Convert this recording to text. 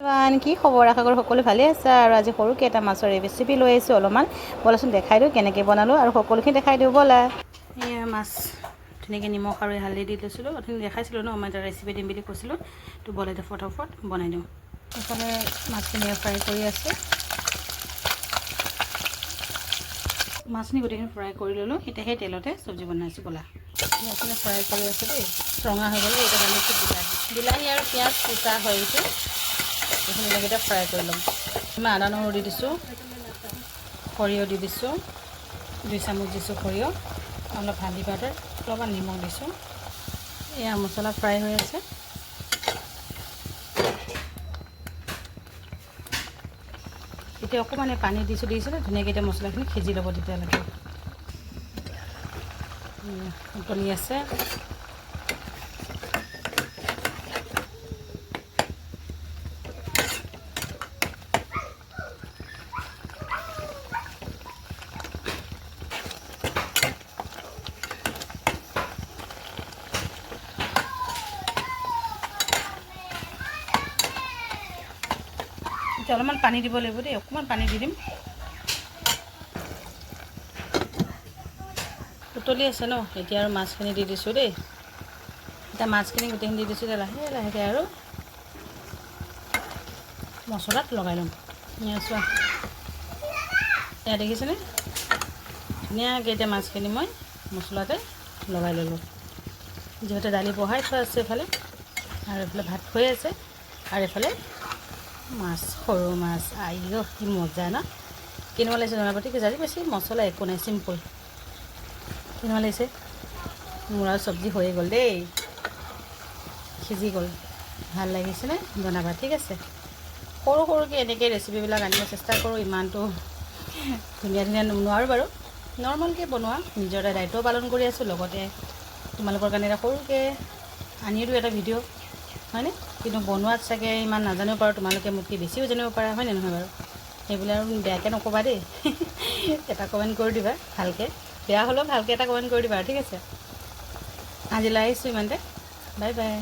কি খবৰ? আশা কৰোঁ সকলো ভালে আছে। আৰু আজি সৰুকৈ এটা মাছৰ ৰেচিপি লৈ আহিছোঁ। অলপমান ব'লাচোন দেখাই দিওঁ কেনেকৈ বনালোঁ আৰু সকলোখিনি দেখাই দিওঁ ব'লা। এয়া মাছ ধুনীয়াকৈ নিমখ আৰু হালধি দি লৈছিলোঁ। অথনি দেখাইছিলোঁ ন, মই এটা ৰেচিপি দিম বুলি কৈছিলোঁ। তো ব'লা এতিয়া ফটাফট বনাই দিওঁ। এইফালে মাছখিনি ফ্ৰাই কৰি আছোঁ। মাছখিনি গোটেইখিনি ফ্ৰাই কৰি ল'লোঁ। এতিয়া সেই তেলতে চব্জি বনাইছোঁ ব'লা। মাছখিনি ফ্ৰাই কৰি আছোঁ দেই, ৰঙা হৈ গ'লে এতিয়া ঢালিছোঁ বিলাহী আৰু পিঁয়াজ কুটা হৈ গৈছে। এইখিনি লগতে ফ্ৰাই কৰি ল'ম। মই আদা নহৰু দি দিছোঁ, সৰিয়হ দি দিছোঁ, 2 চামুচ দিছোঁ সৰিয়হ, অলপ হালধি পাউডাৰ, অলপমান নিমখ দিছোঁ। এয়া মছলা ফ্ৰাই হৈ আছে। এতিয়া অকণমান পানী দিছিলোঁ ধুনীয়াকৈ এতিয়া মছলাখিনি সিজি ল'ব তেতিয়ালৈকে। উতলি আছে। এতিয়া অলপমান পানী দিব লাগিব দেই, অকণমান পানী দি দিম। উতলি আছে ন, এতিয়া আৰু মাছখিনি দি দিছোঁ দেই। এতিয়া মাছখিনি গোটেইখিনি দি দিছোঁ। লাহে লাহেকৈ আৰু মছলাত লগাই ল'ম। চোৱা, এয়া দেখিছেনে? ধুনীয়াকৈ এতিয়া মাছখিনি মই মছলাতে লগাই ল'লোঁ। যিহেতু দালি বহাই থোৱা আছে এইফালে, আৰু এইফালে ভাত হৈ আছে, আৰু এইফালে মাছ, সৰু মাছ। আইও কি মজা ন! কেনেকুৱা লাগিছে জনাব, ঠিক আছে? আজি বেছি মছলা একো নাই, চিম্পুল। কেনেকুৱা লাগিছে? মোৰ আৰু চব্জি হৈয়ে গ'ল দেই, সিজি গ'ল। ভাল লাগিছেনে? জনাবা, ঠিক আছে? সৰু সৰুকৈ এনেকৈ ৰেচিপিবিলাক আনিব চেষ্টা কৰোঁ। ইমানটো ধুনীয়া নোৱাৰোঁ বাৰু, নৰ্মেলকৈ বনোৱা। নিজৰ এটা দায়িত্ব পালন কৰি আছোঁ, লগতে তোমালোকৰ কাৰণে এটা সৰুকৈ আনিও দিওঁ এটা ভিডিঅ', হয়নে? কিন্তু বনোৱাত চাগে ইমান নাজানিব পাৰোঁ, তোমালোকে মোতকৈ বেছিও জানিব পাৰা, হয়নে নহয় বাৰু? সেইবিলাক আৰু বেয়াকৈ নক'বা দেই। এটা কমেণ্ট কৰি দিবা ভালকৈ, বেয়া হ'লেও ভালকৈ এটা কমেণ্ট কৰি দিবা, ঠিক আছে? আজিলৈ আহিছোঁ ইমানতে, বাই বাই।